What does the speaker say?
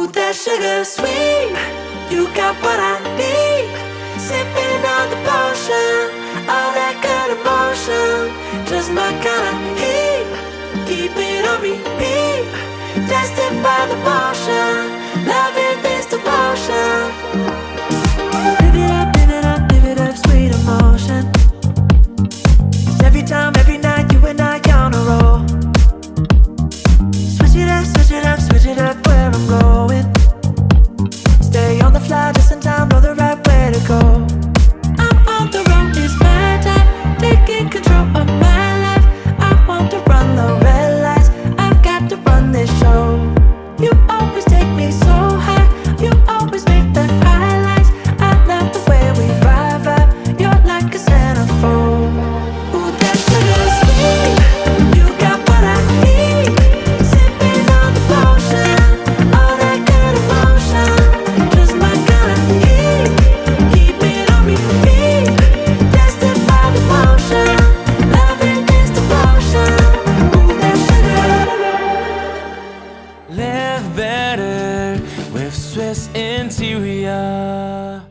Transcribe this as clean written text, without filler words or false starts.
Ooh, that sugar sweet, you got what I need. Sipping on the potion, all that good emotion, just my kind of heat. Keep it on repeat, destined by the motion, loving this devotion. Live it up, live it up, sweet emotion. Every time, every night, you and I on a roll. Switch it up, switch it up, switch it up where I'm going. Stay on the fly just in time, know the right way to go. I'm on the road, it's my time, taking control of my life. I want to run the red lights, I've got to run this show. You always take me so high, you always make the highlights. I love the way we vibe, you're like a centerfold. Ooh, that sugar sweet, you got what I need. Sipping on the potion, all that good emotion, just my kind of heat. Keep it on repeat, destined by the motion, loving this devotion. Ooh, that sugar. Live better with Swiss Interior.